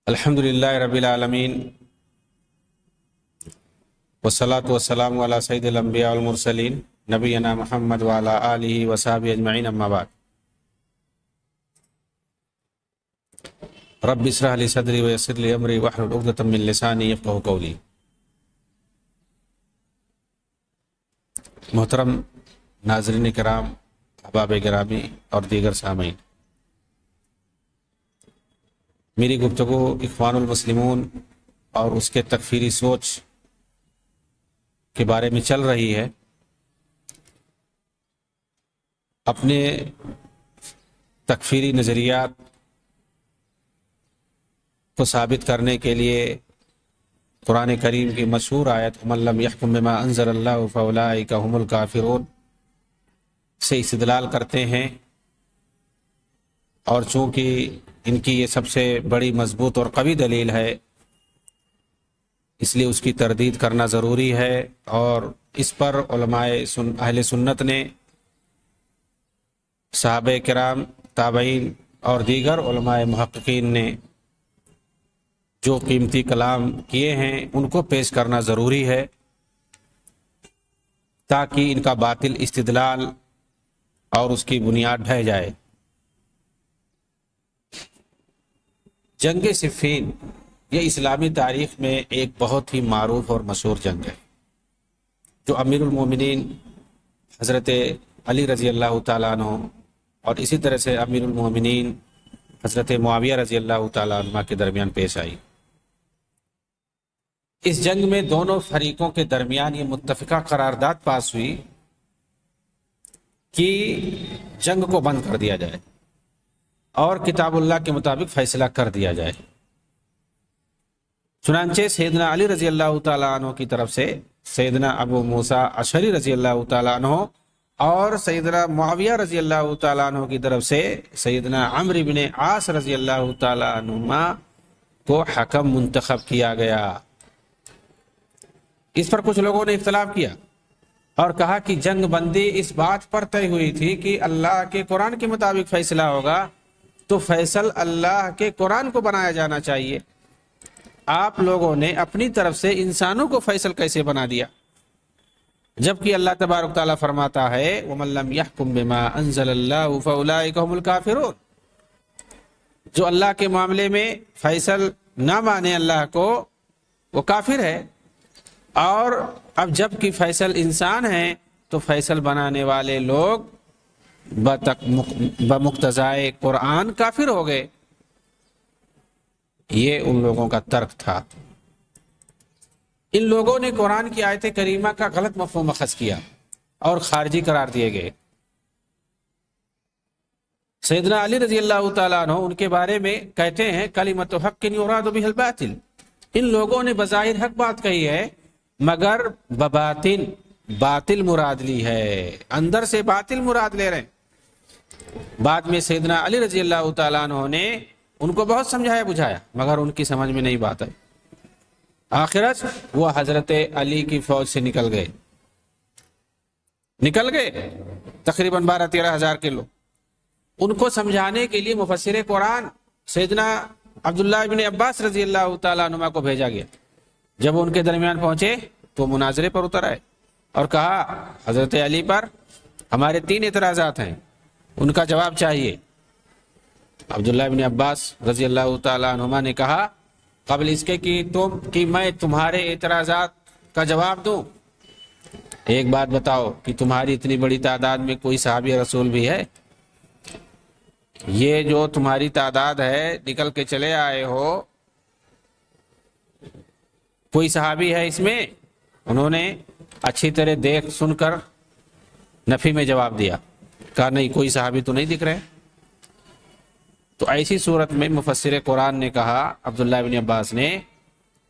الحمدللہ رب العالمین والصلاة والسلام علی سید الانبیاء والمرسلین نبینا محمد وعلی آلہ وصحبہ اجمعین اما بعد۔ رب اشرح لی صدری ویسر لی امری واحلل عقدۃ من لسانی یفقہوا قولی۔ محترم ناظرین کرام، احباب گرامی اور دیگر سامعین، میری گفتگو اخوان المسلمون اور اس کے تکفیری سوچ کے بارے میں چل رہی ہے۔ اپنے تکفیری نظریات کو ثابت کرنے کے لیے قرآن کریم کی مشہور آیت وَمَن لَّمْ يَحْكُم بِمَا أَنزَلَ اللَّهُ فَأُولَٰئِكَ هُمُ الْكَافِرُونَ سے استدلال کرتے ہیں، اور چونکہ ان کی یہ سب سے بڑی مضبوط اور قوی دلیل ہے، اس لیے اس کی تردید کرنا ضروری ہے، اور اس پر علماء اہل سنت نے، صحابہ کرام، تابعین اور دیگر علماء محققین نے جو قیمتی کلام کیے ہیں ان کو پیش کرنا ضروری ہے، تاکہ ان کا باطل استدلال اور اس کی بنیاد ڈھہ جائے۔ جنگ صفین یہ اسلامی تاریخ میں ایک بہت ہی معروف اور مشہور جنگ ہے، جو امیر المومنین حضرت علی رضی اللہ تعالیٰ عنہ اور اسی طرح سے امیر المومنین حضرت معاویہ رضی اللہ تعالیٰ عنہ کے درمیان پیش آئی۔ اس جنگ میں دونوں فریقوں کے درمیان یہ متفقہ قرارداد پاس ہوئی کہ جنگ کو بند کر دیا جائے اور کتاب اللہ کے مطابق فیصلہ کر دیا جائے۔ چنانچہ سیدنا علی رضی اللہ تعالیٰ عنہ کی طرف سے سیدنا ابو موسیٰ اشعری رضی اللہ تعالیٰ عنہ اور سیدنا معاویہ رضی اللہ تعالیٰ عنہ کی طرف سے سیدنا عمرو بن عاص رضی اللہ تعالیٰ عنہما کو حکم منتخب کیا گیا۔ اس پر کچھ لوگوں نے اختلاف کیا اور کہا کہ جنگ بندی اس بات پر طے ہوئی تھی کہ اللہ کے قرآن کے مطابق فیصلہ ہوگا، تو فیصل اللہ کے قرآن کو بنایا جانا چاہیے۔ آپ لوگوں نے اپنی طرف سے انسانوں کو فیصل کیسے بنا دیا، جبکہ اللہ تبارک تعالیٰ فرماتا ہے وَمَن لَّمْ يَحْكُم بِمَا أَنزَلَ اللَّهُ فَأُولَٰئِكَ هُمُ الْكَافِرُونَ۔ جو اللہ کے معاملے میں فیصل نہ مانے اللہ کو، وہ کافر ہے۔ اور اب جب کہ فیصل انسان ہیں تو فیصل بنانے والے لوگ بمقتضائے قرآن کافر ہو گئے۔ یہ ان لوگوں کا ترک تھا۔ ان لوگوں نے قرآن کی آیت کریمہ کا غلط مفہوم اخذ کیا اور خارجی قرار دیے گئے۔ سیدنا علی رضی اللہ تعالیٰ عنہ ان کے بارے میں کہتے ہیں کلمۃ حق یراد بہ الباطل۔ ان لوگوں نے بظاہر حق بات کہی ہے، مگر بباطن باطل مراد لی ہے، اندر سے باطل مراد لے رہے ہیں۔ بعد میں سیدنا علی رضی اللہ تعالیٰ عنہ نے ان کو بہت سمجھایا بجھایا، مگر ان کی سمجھ میں نہیں بات آئی۔ آخرت وہ حضرت علی کی فوج سے نکل گئے تقریباً 12-13 ہزار کے لوگ۔ ان کو سمجھانے کے لیے مفسر قرآن سیدنا عبداللہ بن عباس رضی اللہ تعالیٰ عنہ کو بھیجا گیا۔ جب ان کے درمیان پہنچے تو مناظرے پر اتر آئے اور کہا حضرت علی پر ہمارے 3 اعتراضات ہیں، ان کا جواب چاہیے۔ عبداللہ بن عباس رضی اللہ تعالیٰ عنہما نے کہا قبل اس کے کہ میں تمہارے اعتراضات کا جواب دوں، ایک بات بتاؤ کہ تمہاری اتنی بڑی تعداد میں کوئی صحابی رسول بھی ہے؟ یہ جو تمہاری تعداد ہے نکل کے چلے آئے ہو، کوئی صحابی ہے اس میں؟ انہوں نے اچھی طرح دیکھ سن کر نفی میں جواب دیا، کہا نہیں، کوئی صحابی تو نہیں دکھ رہے۔ تو ایسی صورت میں مفسر قرآن نے کہا عبداللہ بن عباس نے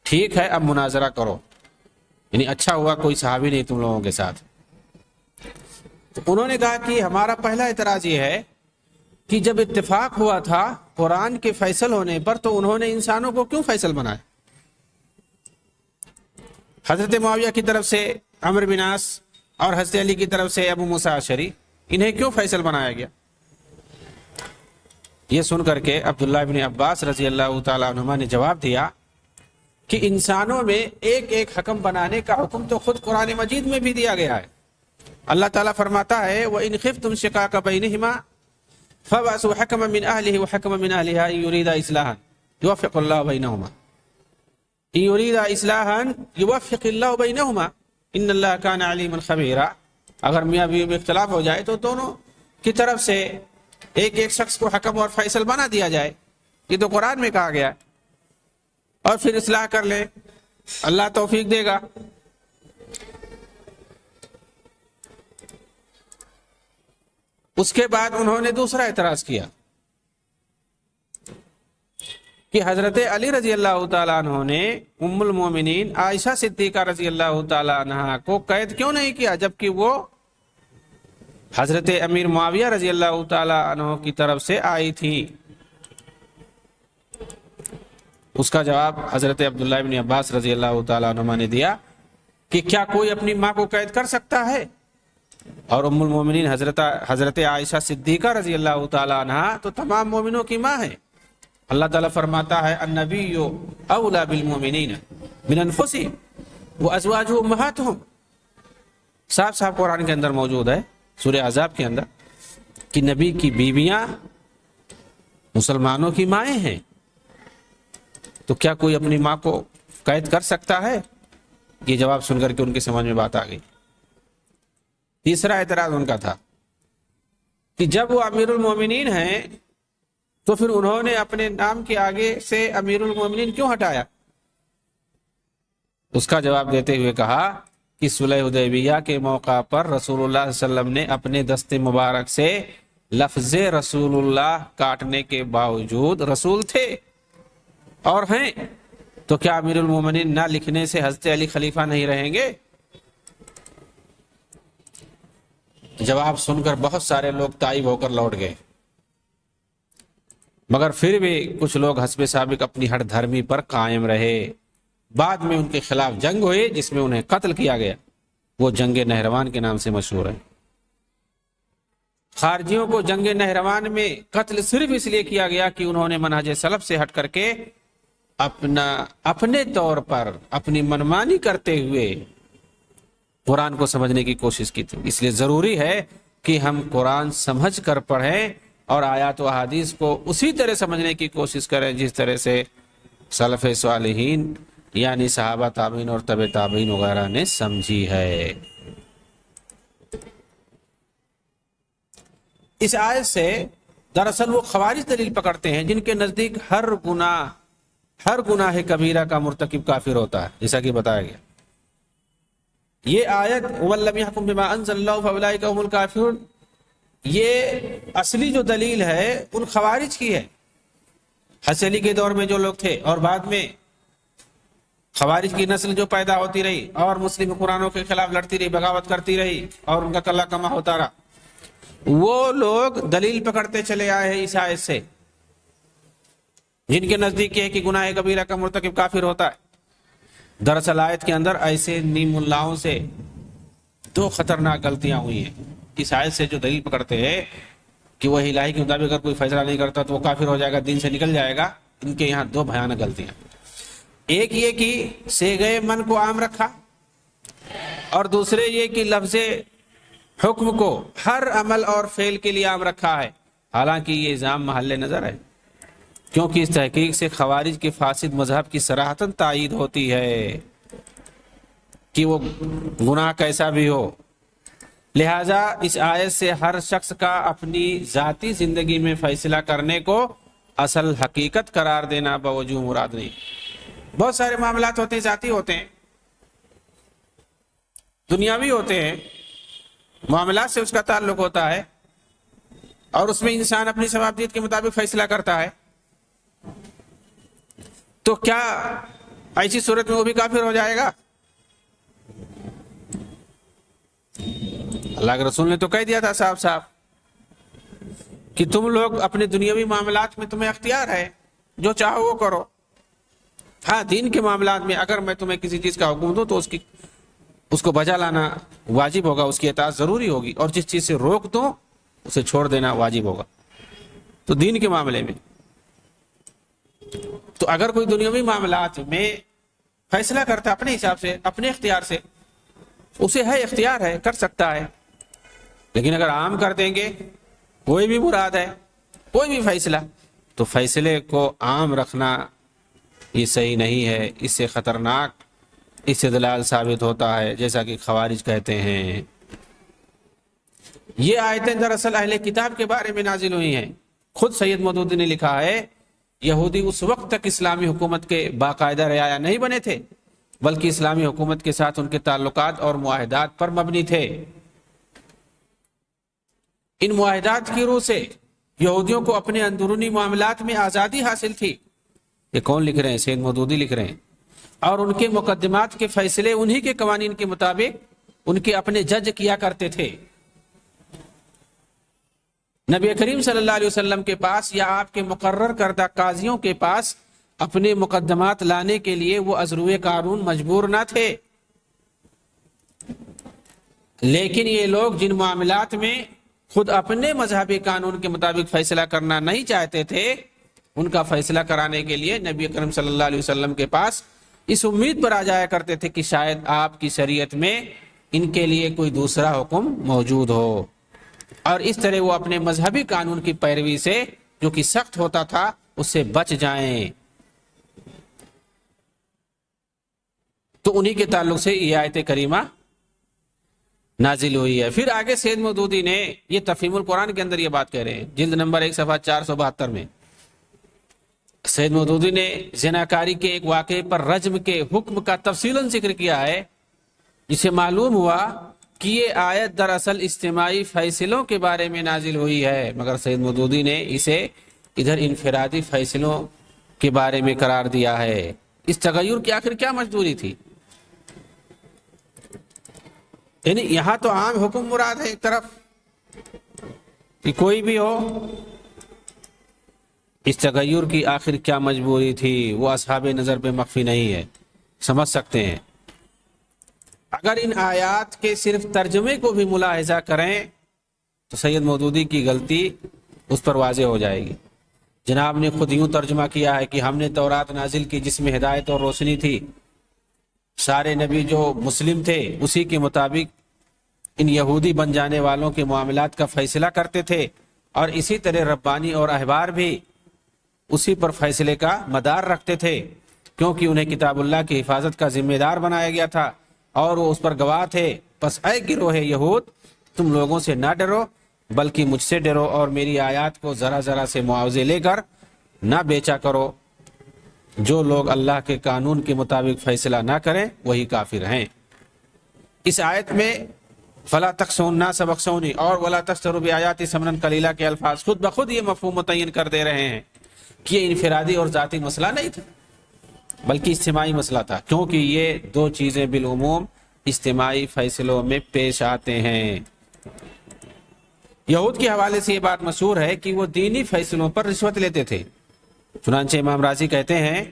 ٹھیک ہے اب مناظرہ کرو، یعنی اچھا ہوا کوئی صحابی نہیں تم لوگوں کے ساتھ۔ تو انہوں نے کہا کہ ہمارا پہلا اعتراض یہ ہے کہ جب اتفاق ہوا تھا قرآن کے فیصل ہونے پر تو انہوں نے انسانوں کو کیوں فیصل بنایا؟ حضرت معاویہ کی طرف سے عمرو بن عاص اور حضرت علی کی طرف سے ابو موسیٰ اشعری، انہیں کیوں فیصل بنایا گیا؟ یہ سن کر کے عبداللہ ابن عباس رضی اللہ تعالیٰ عنہما نے جواب دیا کہ انسانوں میں ایک ایک حکم بنانے کا حکم تو خود قرآن مجید میں بھی دیا گیا ہے۔ اللہ تعالیٰ فرماتا ہے وَإِنْ خِفْتُمْ شِقَاقَ بَيْنِهِمَا فَبَعْثُوا حَكَمًا مِّنْ أَهْلِهِ وَحَكَمًا مِّنْ أَهْلِهَا إِنْ يُرِيدَا إِصْلَاحًا يُوَفِّقِ اللَّهُ بَيْنَهُمَا إِنْ يُرِيدَا إِصْلَاحًا يُوَفِّقِ اللَّهُ بَيْنَهُمَا إِنَّ اللَّهَ كَانَ عَلِيمًا خَبِيرًا۔ اگر میاں بیوی میں اختلاف ہو جائے تو دونوں کی طرف سے ایک ایک شخص کو حکم اور فیصل بنا دیا جائے، یہ تو قرآن میں کہا گیا ہے، اور پھر اصلاح کر لیں، اللہ توفیق دے گا۔ اس کے بعد انہوں نے دوسرا اعتراض کیا کہ حضرت علی رضی اللہ تعالیٰ عنہ نے ام المومنین عائشہ صدیقہ رضی اللہ تعالیٰ عنہ کو قید کیوں نہیں کیا جبکہ وہ حضرت امیر معاویہ رضی اللہ تعالیٰ عنہ کی طرف سے آئی تھی؟ اس کا جواب حضرت عبداللہ ابن عباس رضی اللہ تعالیٰ عنہ نے دیا کہ کیا کوئی اپنی ماں کو قید کر سکتا ہے؟ اور ام المومنین حضرت عائشہ صدیقہ رضی اللہ تعالیٰ عنہ تو تمام مومنوں کی ماں ہے۔ اللہ تعالیٰ فرماتا ہے النبی اولا بالمومنین من انفسہم وازواجہ امہاتہم، صاف صاف قرآن کے اندر موجود ہے سورہ احزاب کے اندر کہ نبی کی بیویاں مسلمانوں کی مائیں ہیں، تو کیا کوئی اپنی ماں کو قید کر سکتا ہے؟ یہ جواب سن کر کے ان کی سمجھ میں بات آ گئی۔ تیسرا اعتراض ان کا تھا کہ جب وہ امیر المومنین ہیں تو پھر انہوں نے اپنے نام کے آگے سے امیر المومنین کیوں ہٹایا؟ اس کا جواب دیتے ہوئے کہا کہ صلح حدیبیہ کے موقع پر رسول اللہ صلی اللہ علیہ وسلم نے اپنے دست مبارک سے لفظ رسول اللہ کاٹنے کے باوجود رسول تھے اور ہیں، تو کیا امیر المومنین نہ لکھنے سے حضرت علی خلیفہ نہیں رہیں گے؟ جواب سن کر بہت سارے لوگ تائب ہو کر لوٹ گئے، مگر پھر بھی کچھ لوگ حسب سابق اپنی ہٹ دھرمی پر قائم رہے۔ بعد میں ان کے خلاف جنگ ہوئی جس میں انہیں قتل کیا گیا، وہ جنگ نہروان کے نام سے مشہور ہے۔ خارجیوں کو جنگ نہروان میں قتل صرف اس لیے کیا گیا کہ انہوں نے منہج سلف سے ہٹ کر کے اپنے طور پر اپنی منمانی کرتے ہوئے قرآن کو سمجھنے کی کوشش کی تھی۔ اس لیے ضروری ہے کہ ہم قرآن سمجھ کر پڑھیں اور آیات و احادیث کو اسی طرح سمجھنے کی کوشش کریں جس طرح سے سلف صالحین یعنی صحابہ تابعین اور تبع تابعین وغیرہ نے سمجھی ہے۔ اس آیت سے دراصل وہ خوارج دلیل پکڑتے ہیں جن کے نزدیک ہر گناہ کبیرہ کا مرتکب کافر ہوتا ہے، جیسا کہ بتایا گیا۔ یہ آیت وَمَن لَّمْ يَحْكُم بِمَا أَنزَلَ اللَّهُ فَأُولَٰئِكَ هُمُ الْكَافِرُونَ، یہ اصلی جو دلیل ہے ان خوارج کی ہے۔ حضرت علی کے دور میں جو لوگ تھے اور بعد میں خوارج کی نسل جو پیدا ہوتی رہی اور مسلم قرآنوں کے خلاف لڑتی رہی، بغاوت کرتی رہی اور ان کا کلہ کما ہوتا رہا، وہ لوگ دلیل پکڑتے چلے آئے ہیں اس آیت سے، جن کے نزدیک یہ ہے کہ گناہ کبیرہ کا مرتکب کافر ہوتا ہے۔ دراصل آیت کے اندر ایسے نیم اللہوں سے دو خطرناک غلطیاں ہوئی ہیں۔ اس آیت سے جو دلیل پکڑتے ہیں کہ وہ الہی کے مطابق اگر کوئی فیصلہ نہیں کرتا تو وہ کافر ہو جائے گا، دین سے نکل جائے گا، ان کے یہاں دو بھیانک غلطیاں۔ ایک یہ کہ سیغے من کو عام رکھا، اور دوسرے یہ کہ لفظ حکم کو ہر عمل اور فعل کے لیے عام رکھا ہے، حالانکہ یہ الزام محل نظر ہے، کیونکہ اس تحقیق سے خوارج کے فاسد مذہب کی صراحتاً تائید ہوتی ہے کہ وہ گناہ کیسا بھی ہو۔ لہٰذا اس آیت سے ہر شخص کا اپنی ذاتی زندگی میں فیصلہ کرنے کو اصل حقیقت قرار دینا بوجوہ مراد نہیں۔ بہت سارے معاملات ہوتے ہیں، ذاتی ہوتے ہیں، دنیاوی ہوتے ہیں، معاملات سے اس کا تعلق ہوتا ہے اور اس میں انسان اپنی ثوابدید کے مطابق فیصلہ کرتا ہے، تو کیا ایسی صورت میں وہ بھی کافر ہو جائے گا؟ اللہ کے رسول نے تو کہہ دیا تھا صاحب کہ تم لوگ اپنے دنیاوی معاملات میں تمہیں اختیار ہے، جو چاہو وہ کرو، ہاں دین کے معاملات میں اگر میں تمہیں کسی چیز کا حکم دوں تو اس کو بجا لانا واجب ہوگا، اس کی اطاعت ضروری ہوگی، اور جس چیز سے روک دوں اسے چھوڑ دینا واجب ہوگا۔ تو دین کے معاملے میں تو اگر کوئی دنیاوی معاملات میں فیصلہ کرتا اپنے حساب سے اپنے اختیار سے، اسے ہے اختیار ہے، کر سکتا ہے، لیکن اگر عام کر دیں گے کوئی بھی مراد ہے کوئی بھی فیصلہ، تو فیصلے کو عام رکھنا یہ صحیح نہیں ہے، اس سے خطرناک استدلال ثابت ہوتا ہے، جیسا کہ خوارج کہتے ہیں۔ یہ آیتیں دراصل اہل کتاب کے بارے میں نازل ہوئی ہیں۔ خود سید مودودی نے لکھا ہے یہودی اس وقت تک اسلامی حکومت کے باقاعدہ رعایا نہیں بنے تھے، بلکہ اسلامی حکومت کے ساتھ ان کے تعلقات اور معاہدات پر مبنی تھے۔ ان معاہدات کی روح سے یہودیوں کو اپنے اندرونی معاملات میں آزادی حاصل تھی۔ یہ کون لکھ رہے ہیں؟ سید مودودی لکھ رہے ہیں۔ اور ان کے مقدمات کے فیصلے انہی کے قوانین کے مطابق ان کے اپنے جج کیا کرتے تھے۔ نبی کریم صلی اللہ علیہ وسلم کے پاس یا آپ کے مقرر کردہ قاضیوں کے پاس اپنے مقدمات لانے کے لیے وہ از روئے قانون مجبور نہ تھے، لیکن یہ لوگ جن معاملات میں خود اپنے مذہبی قانون کے مطابق فیصلہ کرنا نہیں چاہتے تھے، ان کا فیصلہ کرانے کے لیے نبی کریم صلی اللہ علیہ وسلم کے پاس اس امید پر آ جایا کرتے تھے کہ شاید آپ کی شریعت میں ان کے لیے کوئی دوسرا حکم موجود ہو، اور اس طرح وہ اپنے مذہبی قانون کی پیروی سے جو کہ سخت ہوتا تھا اس سے بچ جائیں۔ تو انہی کے تعلق سے یہ آیت کریمہ نازل ہوئی ہے۔ پھر آگے سید مودودی نے یہ تفہیم القرآن کے اندر یہ بات کہہ رہے ہیں، جلد نمبر 1 صفحہ 472 میں سید مودودی نے زناکاری کے ایک واقعے پر رجم کے حکم کا تفصیلاً ذکر کیا ہے، جسے معلوم ہوا کہ یہ آیت دراصل اجتماعی فیصلوں کے بارے میں نازل ہوئی ہے، مگر سید مودودی نے اسے ادھر انفرادی فیصلوں کے بارے میں قرار دیا ہے۔ اس تغیر کی آخر کیا مجبوری تھی؟ یعنی یہاں تو عام حکم مراد ہے ایک طرف کہ کوئی بھی ہو، اس تغیر کی آخر کیا مجبوری تھی وہ اصحاب نظر پہ مخفی نہیں ہے، سمجھ سکتے ہیں۔ اگر ان آیات کے صرف ترجمے کو بھی ملاحظہ کریں تو سید مودودی کی غلطی اس پر واضح ہو جائے گی۔ جناب نے خود یوں ترجمہ کیا ہے کہ ہم نے تورات نازل کی جس میں ہدایت اور روشنی تھی، سارے نبی جو مسلم تھے اسی کے مطابق ان یہودی بن جانے والوں کے معاملات کا فیصلہ کرتے تھے، اور اسی طرح ربانی اور احبار بھی اسی پر فیصلے کا مدار رکھتے تھے، کیونکہ انہیں کتاب اللہ کی حفاظت کا ذمہ دار بنایا گیا تھا اور وہ اس پر گواہ تھے۔ پس اے گروہ یہود، تم لوگوں سے نہ ڈرو بلکہ مجھ سے ڈرو، اور میری آیات کو ذرا ذرا سے معاوضے لے کر نہ بیچا کرو۔ جو لوگ اللہ کے قانون کے مطابق فیصلہ نہ کریں وہی کافر ہیں۔ اس آیت میں فلا تخشوا الناس واخشونی اور ولا تشتروا بآیاتی ثمنا قلیلا کے الفاظ خود بخود یہ مفہوم متعین کر دے رہے ہیں کہ یہ انفرادی اور ذاتی مسئلہ نہیں تھا بلکہ اجتماعی مسئلہ تھا، کیونکہ یہ دو چیزیں بالعموم اجتماعی فیصلوں میں پیش آتے ہیں۔ یہود کے حوالے سے یہ بات مشہور ہے کہ وہ دینی فیصلوں پر رشوت لیتے تھے۔ چنانچہ امام راضی کہتے ہیں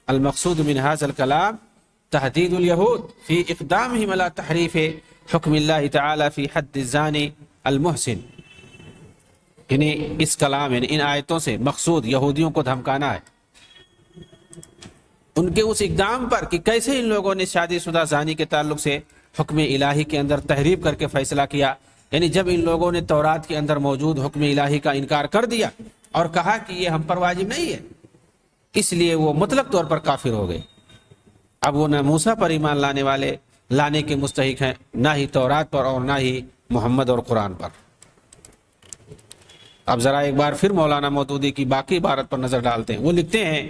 المقصود من هذا الكلام تحدید الیہود فی اقدامہم علی تحریف حکم اللہ تعالی فی حد الزانی المحسن، یعنی اس کلام یعنی ان آیتوں سے مقصود یہودیوں کو دھمکانا ہے، ان کے اس اقدام پر کہ کیسے ان لوگوں نے شادی شدہ زانی کے تعلق سے حکم الہی کے اندر تحریف کر کے فیصلہ کیا، یعنی جب ان لوگوں نے تورات کے اندر موجود حکم الہی کا انکار کر دیا اور کہا کہ یہ ہم پر واجب نہیں ہے، اس لیے وہ مطلق طور پر کافر ہو گئے۔ اب وہ نہ موسیٰ پر ایمان لانے کے مستحق ہیں، نہ ہی تورات پر اور نہ ہی محمد اور قرآن پر۔ اب ذرا ایک بار پھر مولانا مودودی کی باقی عبارت پر نظر ڈالتے ہیں۔ وہ لکھتے ہیں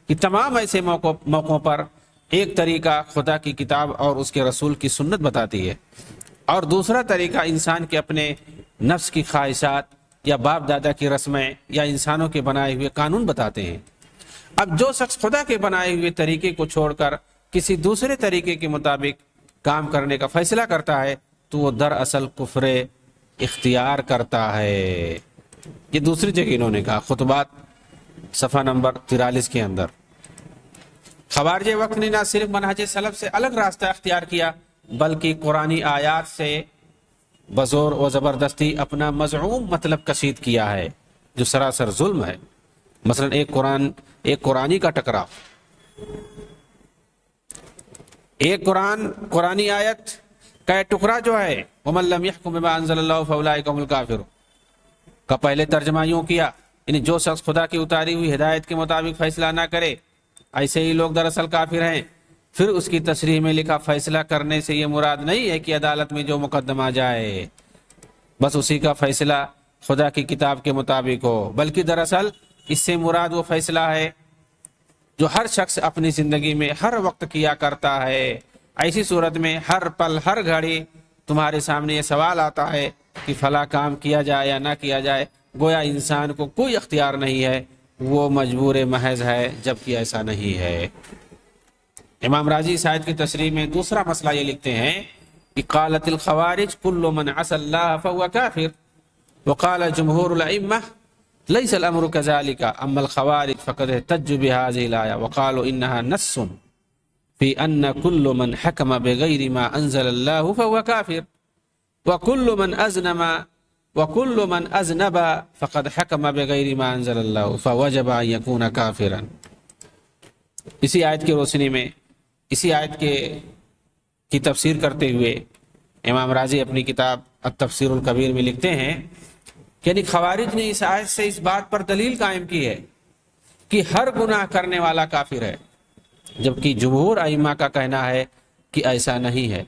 کہ تمام ایسے موقعوں پر ایک طریقہ خدا کی کتاب اور اس کے رسول کی سنت بتاتی ہے، اور دوسرا طریقہ انسان کے اپنے نفس کی خواہشات یا باپ دادا کی رسمیں یا انسانوں کے بنائے ہوئے قانون بتاتے ہیں۔ اب جو شخص خدا کے بنائے ہوئے طریقے کو چھوڑ کر کسی دوسرے طریقے کے مطابق کام کرنے کا فیصلہ کرتا ہے تو وہ دراصل کفر اختیار کرتا ہے۔ یہ دوسری جگہ انہوں نے کہا، خطبات صفحہ نمبر 43 کے اندر۔ خوارج وقت نے نہ صرف منہج سلف سے الگ راستہ اختیار کیا بلکہ قرآنی آیات سے بزور و زبردستی اپنا مزعوم مطلب کشید کیا ہے۔ جو سراسر ظلم ہے. مثلا ایک قرآنی کا ٹکراؤ، ایک قرآنی آیت کا ایک ٹکڑا جو ہے وَمَن لَّمْ يَحْكُم بِمَا أَنزَلَ اللَّهُ فَأُولَٰئِكَ هُمُ الْكَافِرُونَ کا پہلے ترجمہ یوں کیا، یعنی جو شخص خدا کی اتاری ہوئی ہدایت کے مطابق فیصلہ نہ کرے ایسے ہی لوگ دراصل کافر ہیں. پھر اس کی تصریح میں لکھا فیصلہ کرنے سے یہ مراد نہیں ہے کہ عدالت میں جو مقدم آ جائے بس اسی کا فیصلہ خدا کی کتاب کے مطابق ہو، بلکہ دراصل اس سے مراد وہ فیصلہ ہے جو ہر شخص اپنی زندگی میں ہر وقت کیا کرتا ہے. ایسی صورت میں ہر پل ہر گھڑی تمہارے سامنے یہ سوال آتا ہے کہ فلاں کام کیا جائے یا نہ کیا جائے. گویا انسان کو کوئی اختیار نہیں ہے، وہ مجبور محض ہے، جبکہ ایسا نہیں ہے. امام راضی اس آیت کی تشریح میں دوسرا مسئلہ یہ لکھتے ہیں کہ قالت الخوارج کل من عصى الله فهو كافر وقال جمهور الائمه ليس الامر كذلك اما الخوارج فقد احتجوا بهذه الايه وقالوا انها نص في ان كل من حكم بغير ما انزل الله فهو كافر وكل من اذنب فقد حكم بغير ما انزل الله فوجب ان يكون كافرا. اسی آیت کی روشنی میں اسی آیت کی تفسیر کرتے ہوئے امام راضی اپنی کتاب التفسیر الکبیر میں لکھتے ہیں کہ یعنی خوارج نے اس آیت سے اس بات پر دلیل قائم کی ہے کہ ہر گناہ کرنے والا کافر ہے، جبکہ جمہور ائمہ کا کہنا ہے کہ ایسا نہیں ہے.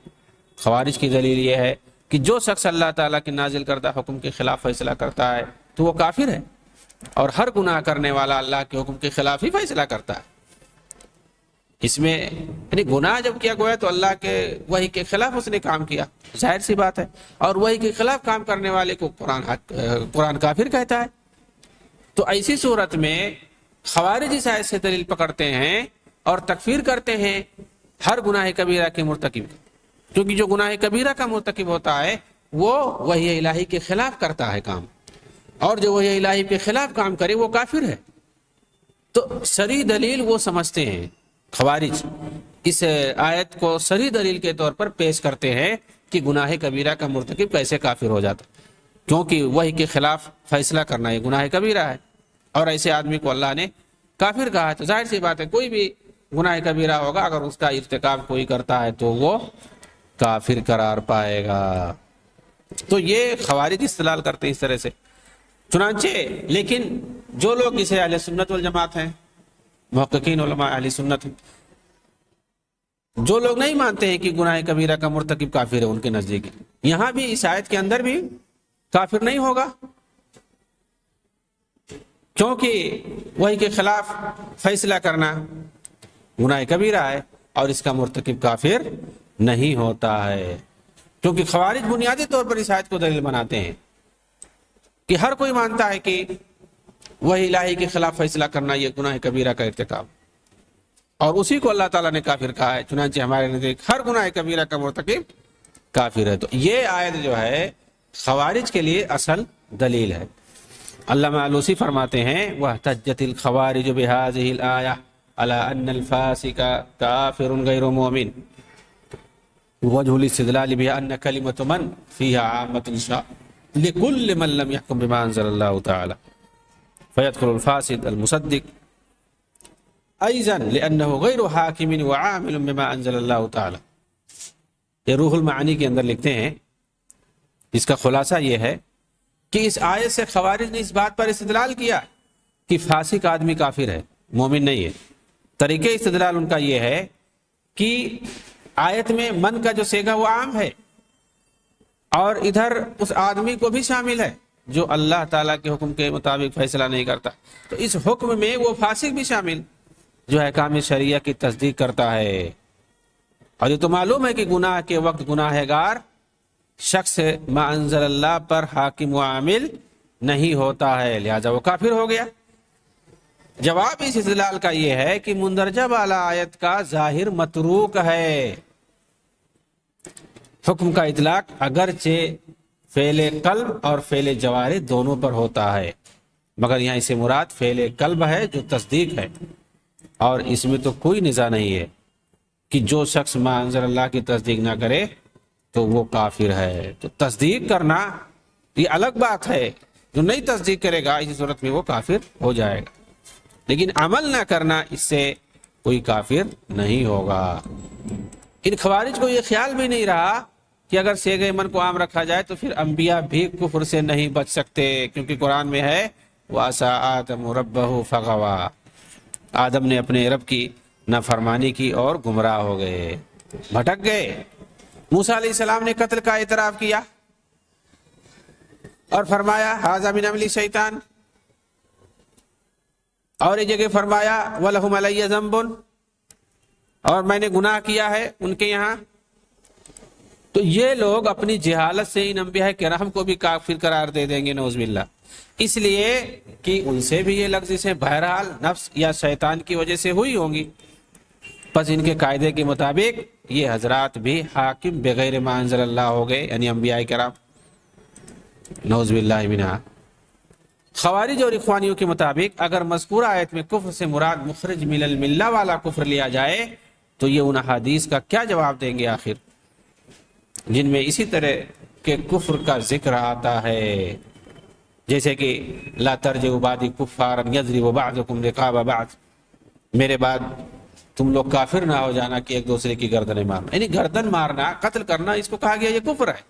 خوارج کی دلیل یہ ہے کہ جو شخص اللہ تعالیٰ کے نازل کردہ حکم کے خلاف فیصلہ کرتا ہے تو وہ کافر ہے، اور ہر گناہ کرنے والا اللہ کے حکم کے خلاف ہی فیصلہ کرتا ہے. اس میں یعنی گناہ جب کیا گیا تو اللہ کے وحی کے خلاف اس نے کام کیا، ظاہر سی بات ہے، اور وحی کے خلاف کام کرنے والے کو قرآن کافر کہتا ہے. تو ایسی صورت میں خوارج اس آیت سے دلیل پکڑتے ہیں اور تکفیر کرتے ہیں ہر گناہ کبیرہ کے مرتکب، کیونکہ جو گناہ کبیرہ کا مرتکب ہوتا ہے وہ وحی الہی کے خلاف کرتا ہے کام، اور جو وحی الہی کے خلاف کام کرے وہ کافر ہے. تو صریح دلیل وہ سمجھتے ہیں خوارج، اس آیت کو صریح دلیل کے طور پر پیش کرتے ہیں کہ گناہ کبیرہ کا مرتکب کیسے کافر ہو جاتا، کیونکہ وحی کے خلاف فیصلہ کرنا یہ گناہ کبیرہ ہے، اور ایسے آدمی کو اللہ نے کافر کہا ہے. تو ظاہر سی بات ہے کوئی بھی گناہ کبیرہ ہوگا اگر اس کا ارتکاب کوئی کرتا ہے تو وہ کافر قرار پائے گا. تو یہ خوارج استدلال کرتے ہیں اس طرح سے. چنانچہ لیکن جو لوگ اسے اہل سنت والجماعت ہیں، محققین علماء اہل سنت، جو لوگ نہیں مانتے ہیں کہ گناہ کبیرہ کا مرتکب کافر ہے، ان کے نزدیک یہاں بھی اس آیت کے اندر بھی کافر نہیں ہوگا، کیونکہ وحی کے خلاف فیصلہ کرنا گناہ کبیرہ ہے اور اس کا مرتکب کافر نہیں ہوتا ہے. کیونکہ خوارج بنیادی طور پر اس آیت کو دلیل بناتے ہیں کہ ہر کوئی مانتا ہے کہ وحی الہی کے خلاف فیصلہ کرنا یہ گناہ کبیرہ کا ارتکاب، اور اسی کو اللہ تعالیٰ نے کافر کہا ہے. چنانچہ ہمارے نزدیک ہر گناہ کبیرہ کا مرتکب کافر ہے. تو یہ آیت جو ہے خوارج کے لیے اصل دلیل ہے. علامہ علوسی فرماتے ہیں وَاحْتَجَّتِ الْخَوَارِجُ بِهَٰذِهِ الْآيَةِ عَلَىٰ أَنَّ الْفَاسِقَ كَافِرٌ غَيْرُ مُؤْمِنٍ وَوَجْهُ الِاسْتِدْلَالِ بِأَنَّ كَلِمَةَ مَنْ فِيهَا عَامَّةٌ لِكُلِّ مَنْ لَمْ يَحْكُم بِمَا أَنزَلَ اللَّهُ تَعَالَىٰ فَيَدْخُلُ الْفَاسِقُ الْمُصَدِّقُ أيضاً لأنه غير حاكم وعامل بما أنزل الله تعالى. یہ روح المعانی کے اندر لکھتے ہیں، اس کا خلاصہ یہ ہے کہ اس آیت سے خوارج نے اس بات پر استدلال کیا کہ فاسق آدمی کافر ہے، مومن نہیں ہے. طریقے استدلال ان کا یہ ہے کہ آیت میں من کا جو صیغہ وہ عام ہے، اور ادھر اس آدمی کو بھی شامل ہے جو اللہ تعالیٰ کے حکم کے مطابق فیصلہ نہیں کرتا. تو اس حکم میں وہ فاسق بھی شامل جو احکام شریعہ کی تصدیق کرتا ہے. اور یہ تو معلوم ہے کہ گناہ کے وقت گناہ گار شخص ما انزل اللہ پر حاکم و عامل نہیں ہوتا ہے، لہذا وہ کافر ہو گیا. جواب اس استدلال کا یہ ہے کہ مندرجہ بالا آیت کا ظاہر متروک ہے. حکم کا اطلاق اگرچہ فعل قلب اور فعل جوارح دونوں پر ہوتا ہے، مگر یہاں اسے مراد فعل قلب ہے جو تصدیق ہے، اور اس میں تو کوئی نزاع نہیں ہے کہ جو شخص ما انزل اللہ کی تصدیق نہ کرے تو وہ کافر ہے. تو تصدیق کرنا یہ الگ بات ہے جو نہیں تصدیق کرے گا اسی صورت میں وہ کافر ہو جائے گا، لیکن عمل نہ کرنا اس سے کوئی کافر نہیں ہوگا۔ ان خوارج کو یہ خیال بھی نہیں رہا کہ اگر سیغ من کو عام رکھا جائے تو پھر انبیاء بھی کفر سے نہیں بچ سکتے، کیونکہ قرآن میں ہے وَعَصَىٰ آدَمُ رَبَّهُ فَغَوَىٰ، آدم نے اپنے رب کی نافرمانی کی اور گمراہ ہو گئے، بھٹک گئے۔ موسیٰ علیہ السلام نے قتل کا اعتراف کیا اور فرمایا ھذا من عمل شیطان، اور ایک جگہ فرمایا وَلَهُمْ عَلَيَّ ذَنْبٌ، اور میں نے گناہ کیا ہے ان کے یہاں۔ تو یہ لوگ اپنی جہالت سے ان انبیاء کرام کو بھی کافر قرار دے دیں گے نعوذ باللہ، اس لیے کہ ان سے بھی یہ لغزشیں بہرحال نفس یا شیطان کی وجہ سے ہوئی ہوں گی، پس ان کے قاعدے کے مطابق یہ حضرات بھی حاکم بغیر ما انزل اللہ ہو گئے، یعنی انبیاء کرام نعوذ باللہ منہا۔ خوارج اور اخوانیوں کے مطابق اگر مذکورہ آیت میں کفر سے مراد مخرج من الملہ والا کفر لیا جائے تو یہ ان احادیث کا کیا جواب دیں گے آخر، جن میں اسی طرح کے کفر کا ذکر آتا ہے، جیسے کہ لا ترجعوا بعدی کفارا یضرب بعضکم رقاب بعض، میرے بعد تم لوگ کافر نہ ہو جانا کہ ایک دوسرے کی گردنیں مارنا، یعنی گردن مارنا، قتل کرنا، اس کو کہا گیا یہ کفر ہے۔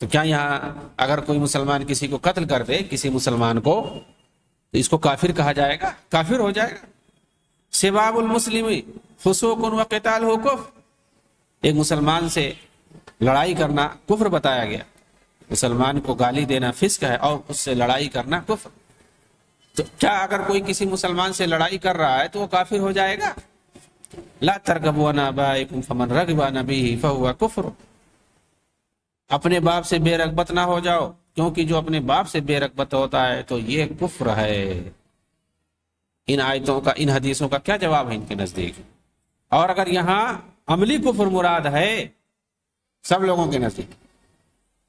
تو کیا یہاں اگر کوئی مسلمان کسی کو قتل کر دے، کسی مسلمان کو، تو اس کو کافر کہا جائے گا؟ کافر ہو جائے گا۔ سباب المسلم فسوق و قتال ہو کفر، ایک مسلمان سے لڑائی کرنا کفر بتایا گیا، مسلمان کو گالی دینا فسق ہے اور اس سے لڑائی کرنا کفر، تو کیا اگر کوئی کسی مسلمان سے لڑائی کر رہا ہے تو وہ کافر ہو جائے گا؟ لا ترغبوا عن آبائکم فمن رغب عن ابیہ فہو کفر، اپنے باپ سے بے رغبت نہ ہو جاؤ، کیونکہ جو اپنے باپ سے بے رغبت ہوتا ہے تو یہ کفر ہے۔ ان آیتوں کا، ان حدیثوں کا کیا جواب ہے ان کے نزدیک؟ اور اگر یہاں عملی کفر مراد ہے سب لوگوں کے نزدیک،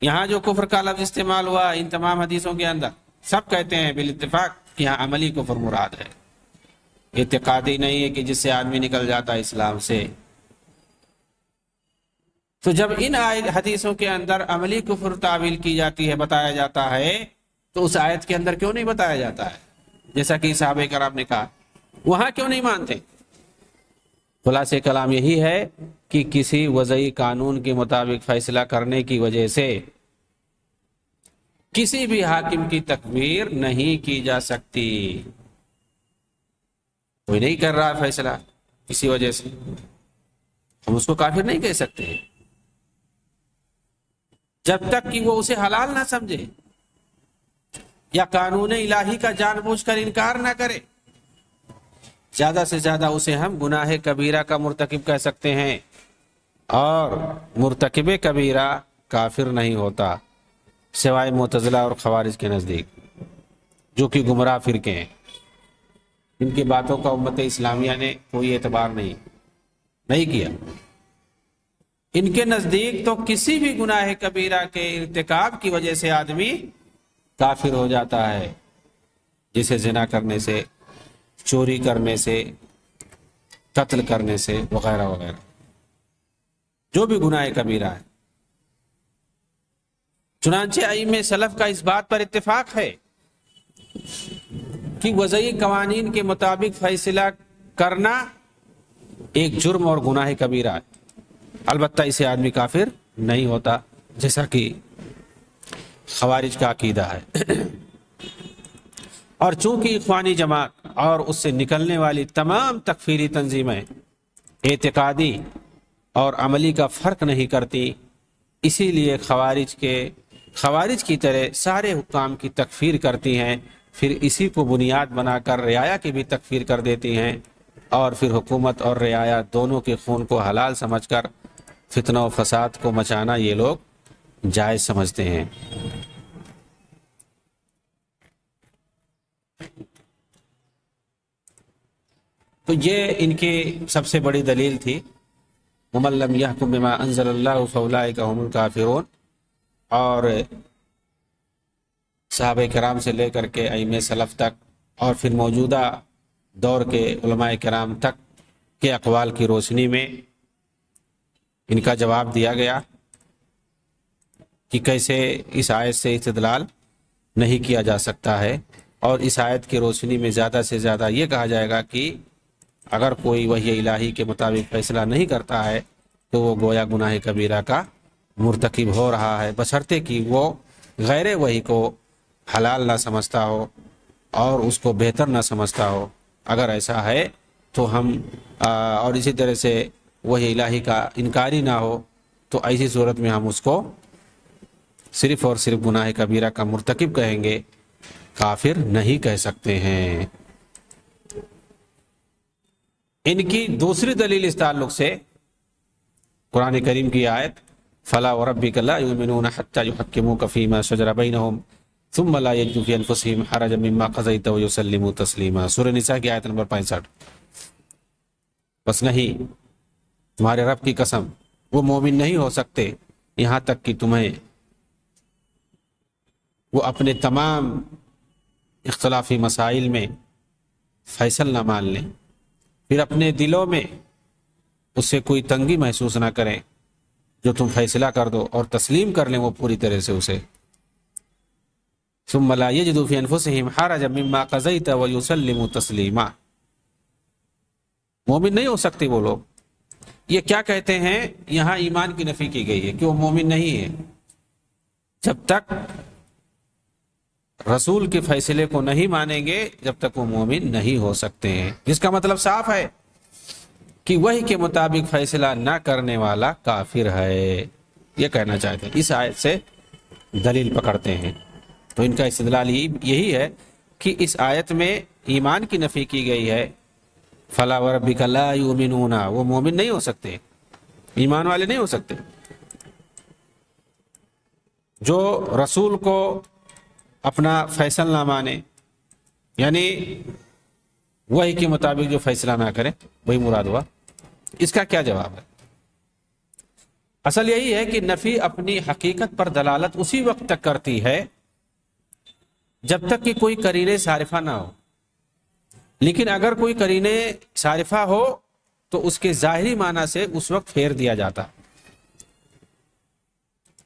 یہاں جو کفر کا لفظ استعمال ہوا ان تمام حدیثوں کے اندر سب کہتے ہیں بالاتفاق کہ یہاں عملی کفر مراد ہے، اعتقادی نہیں ہے کہ جس سے آدمی نکل جاتا ہے اسلام سے۔ تو جب ان حدیثوں کے اندر عملی کفر تعویل کی جاتی ہے، بتایا جاتا ہے، تو اس آیت کے اندر کیوں نہیں بتایا جاتا ہے؟ جیسا کہ صحابہ کرام نے کہا، وہاں کیوں نہیں مانتے؟ خلاصہ کلام یہی ہے کہ کسی وضعی قانون کے مطابق فیصلہ کرنے کی وجہ سے کسی بھی حاکم کی تکفیر نہیں کی جا سکتی۔ کوئی نہیں کر رہا فیصلہ کسی وجہ سے، ہم اس کو کافر نہیں کہہ سکتے جب تک کہ وہ اسے حلال نہ سمجھے یا قانون الہی کا جان بوجھ کر انکار نہ کرے۔ زیادہ سے زیادہ اسے ہم گناہ کبیرہ کا مرتکب کہہ سکتے ہیں، اور مرتکب کبیرہ کافر نہیں ہوتا سوائے معتزلہ اور خوارج کے نزدیک، جو کہ گمراہ فرقے ہیں، ان کی باتوں کا امت اسلامیہ نے کوئی اعتبار نہیں کیا۔ ان کے نزدیک تو کسی بھی گناہ کبیرہ کے ارتکاب کی وجہ سے آدمی کافر ہو جاتا ہے، جسے زنا کرنے سے، چوری کرنے سے، قتل کرنے سے، وغیرہ وغیرہ، جو بھی گناہ کبیرہ ہے۔ چنانچہ ائمہ سلف کا اس بات پر اتفاق ہے کہ وضعی قوانین کے مطابق فیصلہ کرنا ایک جرم اور گناہ کبیرہ ہے، البتہ اسے آدمی کافر نہیں ہوتا، جیسا کہ خوارج کا عقیدہ ہے۔ اور چونکہ اخوانی جماعت اور اس سے نکلنے والی تمام تکفیری تنظیمیں اعتقادی اور عملی کا فرق نہیں کرتی، اسی لیے خوارج کی طرح سارے حکام کی تکفیر کرتی ہیں، پھر اسی کو بنیاد بنا کر رعایا کی بھی تکفیر کر دیتی ہیں، اور پھر حکومت اور رعایا دونوں کے خون کو حلال سمجھ کر فتنہ و فساد کو مچانا یہ لوگ جائز سمجھتے ہیں۔ تو یہ ان کی سب سے بڑی دلیل تھی، وَمَن لَّمْ يَحْكُم بِمَا أَنزَلَ اللَّهُ فَأُولَٰئِكَ هُمُ الْكَافِرُونَ، اور صحابہ کرام سے لے کر کے ائمہ سلف تک اور پھر موجودہ دور کے علماء کرام تک کے اقوال کی روشنی میں ان کا جواب دیا گیا کہ کیسے اس آیت سے استدلال نہیں کیا جا سکتا ہے۔ اور اس آیت کی روشنی میں زیادہ سے زیادہ یہ کہا جائے گا کہ اگر کوئی وحی الہی کے مطابق فیصلہ نہیں کرتا ہے تو وہ گویا گناہ کبیرہ کا مرتکب ہو رہا ہے، بشرطے کہ وہ غیر وحی کو حلال نہ سمجھتا ہو اور اس کو بہتر نہ سمجھتا ہو۔ اگر ایسا ہے تو ہم اور اسی طرح سے وحی الہی کا انکاری نہ ہو تو ایسی صورت میں ہم اس کو صرف اور صرف گناہ کبیرہ کا مرتکب کہیں گے، کافر نہیں کہہ سکتے ہیں۔ ان کی دوسری دلیل اس تعلق سے قرآن کریم کی آیت فلا وربک لا یؤمنون حتی یحکموک فیما شجر بینہم ثم لا یجدوا فی انفسہم حرجا مما قضیت ویسلموا تسلیما، سورہ نساء کی آیت نمبر 65۔ بس نہیں، تمہارے رب کی قسم وہ مومن نہیں ہو سکتے یہاں تک کہ تمہیں وہ اپنے تمام اختلافی مسائل میں فیصل نہ مان لیں، پھر اپنے دلوں میں اس سے کوئی تنگی محسوس نہ کریں جو تم فیصلہ کر دو، اور تسلیم کر لیں وہ پوری طرح سے اسے۔ ثم لا یجدوا فی انفسہم حرجا مما قضیت ویسلموا تسلیما، مومن نہیں ہو سکتے وہ لوگ۔ یہ کیا کہتے ہیں؟ یہاں ایمان کی نفی کی گئی ہے کہ وہ مومن نہیں ہے جب تک رسول کے فیصلے کو نہیں مانیں گے، جب تک وہ مومن نہیں ہو سکتے ہیں، جس کا مطلب صاف ہے کہ وحی کے مطابق فیصلہ نہ کرنے والا کافر ہے، یہ کہنا چاہتے ہیں۔ اس آیت سے دلیل پکڑتے ہیں، تو ان کا استدلال یہی ہے کہ اس آیت میں ایمان کی نفی کی گئی ہے، فلا وربک لا یؤمنون، وہ مومن نہیں ہو سکتے، ایمان والے نہیں ہو سکتے۔ جو رسول کو اپنا فیصل نہ مانے، یعنی وحی کے مطابق جو فیصلہ نہ کرے، وہی مراد ہوا۔ اس کا کیا جواب ہے؟ اصل یہی ہے کہ نفی اپنی حقیقت پر دلالت اسی وقت تک کرتی ہے جب تک کہ کوئی قرینے صارفہ نہ ہو، لیکن اگر کوئی قرینے صارفہ ہو تو اس کے ظاہری معنی سے اس وقت پھیر دیا جاتا،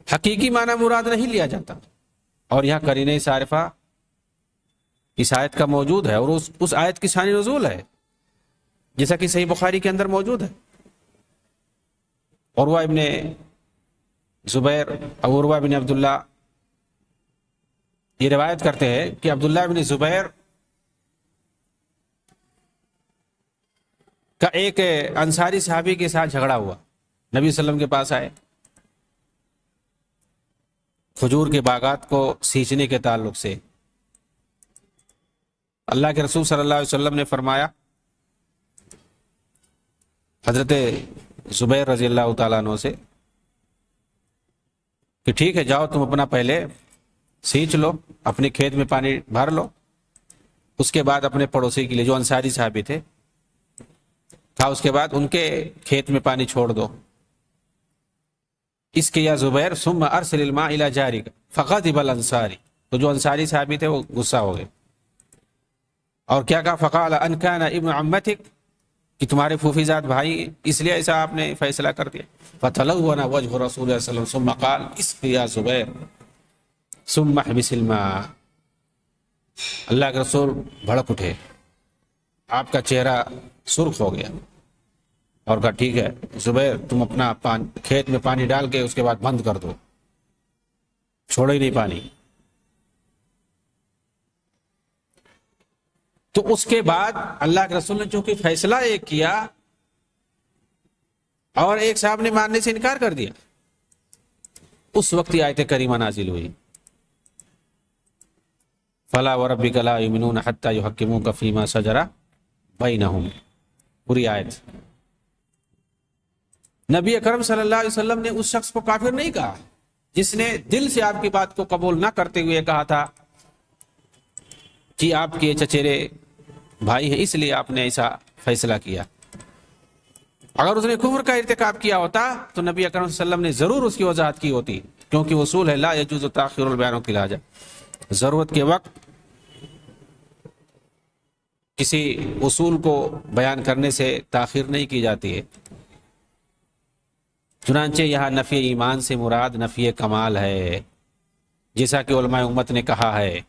حقیقی معنی مراد نہیں لیا جاتا۔ اور یہاں قرینے صارفہ اس آیت کا موجود ہے، اور اس آیت کی شان نزول ہے، جیسا کہ صحیح بخاری کے اندر موجود ہے۔ عروہ ابن زبیر اور عروہ بن عبداللہ یہ روایت کرتے ہیں کہ عبداللہ بن زبیر کا ایک انصاری صحابی کے ساتھ جھگڑا ہوا، نبی صلی اللہ علیہ وسلم کے پاس آئے کھجور کے باغات کو سینچنے کے تعلق سے۔ اللہ کے رسول صلی اللہ علیہ وسلم نے فرمایا حضرت زبیر رضی اللہ تعالیٰ عنہ سے کہ ٹھیک ہے، جاؤ تم اپنا پہلے سینچ لو، اپنے کھیت میں پانی بھر لو، اس کے بعد اپنے پڑوسی کے لیے جو انصاری صحابی تھے اس کے بعد ان کے کھیت میں پانی چھوڑ دو۔ اس کے یا زبیر ثم ارسل الماء الى جارک فغضب الانصاری، تو جو انصاری صحابی تھے وہ غصہ ہو گئے اور کیا کہا؟ فقال ان کان ابن عمتک، کہ تمہارے پھوپھی زاد بھائی، اس لیے ایسا آپ نے فیصلہ کر دیا۔ فتلون وجه رسول اللہ صلی اللہ علیہ وسلم ثم قال اسق یا زبیر ثم احبس الماء، اللہ کے رسول بھڑک اٹھے، آپ کا چہرہ سرخ ہو گیا اور کہا ٹھیک ہے زبیر، تم اپنا کھیت میں پانی ڈال کے اس کے بعد بند کر دو، چھوڑو ہی نہیں پانی۔ تو اس کے بعد اللہ کے رسول نے چونکہ فیصلہ ایک کیا اور ایک صاحب نے ماننے سے انکار کر دیا، اس وقت یہ آیت کریمہ نازل ہوئی فلا وربک لا یؤمنون حتی یحکموک فیما شجر بینہم، پوری آیت۔ نبی اکرم صلی اللہ علیہ وسلم نے اس شخص کو کافر نہیں کہا جس نے دل سے آپ کی بات کو قبول نہ کرتے ہوئے کہا تھا کہ آپ کے چچیرے بھائی ہیں اس لیے آپ نے ایسا فیصلہ کیا۔ اگر اس نے کفر کا ارتکاب کیا ہوتا تو نبی اکرم صلی اللہ علیہ وسلم نے ضرور اس کی وضاحت کی ہوتی، کیونکہ اصول ہے لا یجوز تاخیر البیان کی لاجا، ضرورت کے وقت کسی اصول کو بیان کرنے سے تاخیر نہیں کی جاتی ہے۔ چنانچہ یہاں نفی ایمان سے مراد نفی کمال ہے، جیسا کہ علماء امت نے کہا ہے،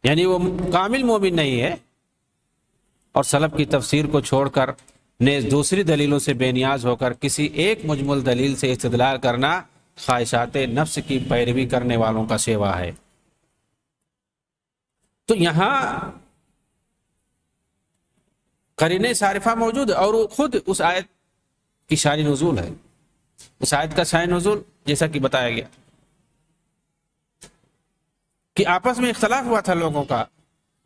یعنی وہ کامل مومن نہیں ہے، اور سلف کی تفسیر کو چھوڑ کر نیز دوسری دلیلوں سے بے نیاز ہو کر کسی ایک مجمل دلیل سے استدلال کرنا خواہشات نفس کی پیروی کرنے والوں کا سیوا ہے۔ تو یہاں قرینہ صارفہ موجود ہے، اور وہ خود اس آیت کی شان نزول ہے۔ اس آیت کا شان نزول جیسا کہ بتایا گیا کہ آپس میں اختلاف ہوا تھا لوگوں کا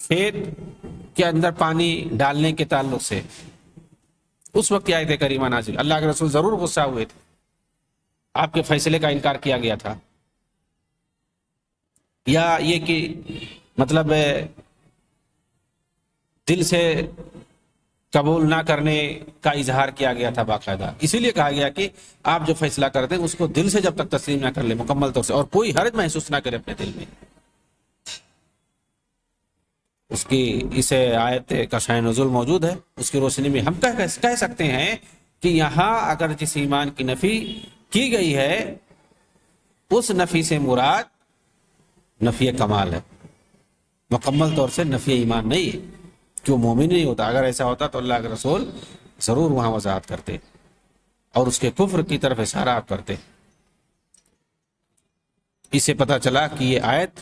کھیت کے اندر پانی ڈالنے کے تعلق سے، اس وقت یہ آیت کریمہ نازل۔ اللہ کے رسول ضرور غصہ ہوئے تھے، آپ کے فیصلے کا انکار کیا گیا تھا، یا یہ کہ مطلب دل سے قبول نہ کرنے کا اظہار کیا گیا تھا باقاعدہ۔ اسی لیے کہا گیا کہ آپ جو فیصلہ کرتے ہیں اس کو دل سے جب تک تسلیم نہ کر لیں مکمل طور سے، اور کوئی حرج محسوس نہ کرے اپنے دل میں، اس کی اس آیت کا شان نزول موجود ہے۔ اس کی روشنی میں ہم کہہ سکتے ہیں کہ یہاں اگر جس ایمان کی نفی کی گئی ہے، اس نفی سے مراد نفی کمال ہے، مکمل طور سے نفی ایمان نہیں ہے، کہ وہ مومن نہیں ہوتا۔ اگر ایسا ہوتا تو اللہ کے رسول ضرور وہاں وضاحت کرتے اور اس کے کفر کی طرف اشارہ آپ کرتے۔ اس سے پتہ چلا کہ یہ آیت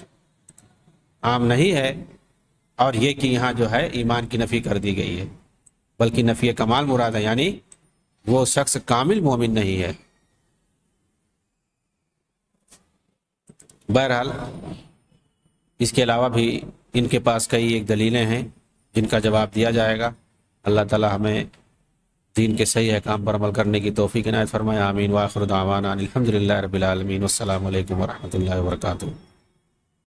عام نہیں ہے، اور یہ کہ یہاں جو ہے ایمان کی نفی کر دی گئی ہے، بلکہ نفی کمال مراد ہے، یعنی وہ شخص کامل مومن نہیں ہے۔ بہرحال اس کے علاوہ بھی ان کے پاس کئی ایک دلیلیں ہیں جن کا جواب دیا جائے گا۔ اللہ تعالی ہمیں دین کے صحیح احکام پر عمل کرنے کی توفیق عنایت فرمائے، آمین۔ وآخر دعوانا الحمدللہ رب العالمین، والسلام علیکم ورحمۃ اللہ وبرکاتہ۔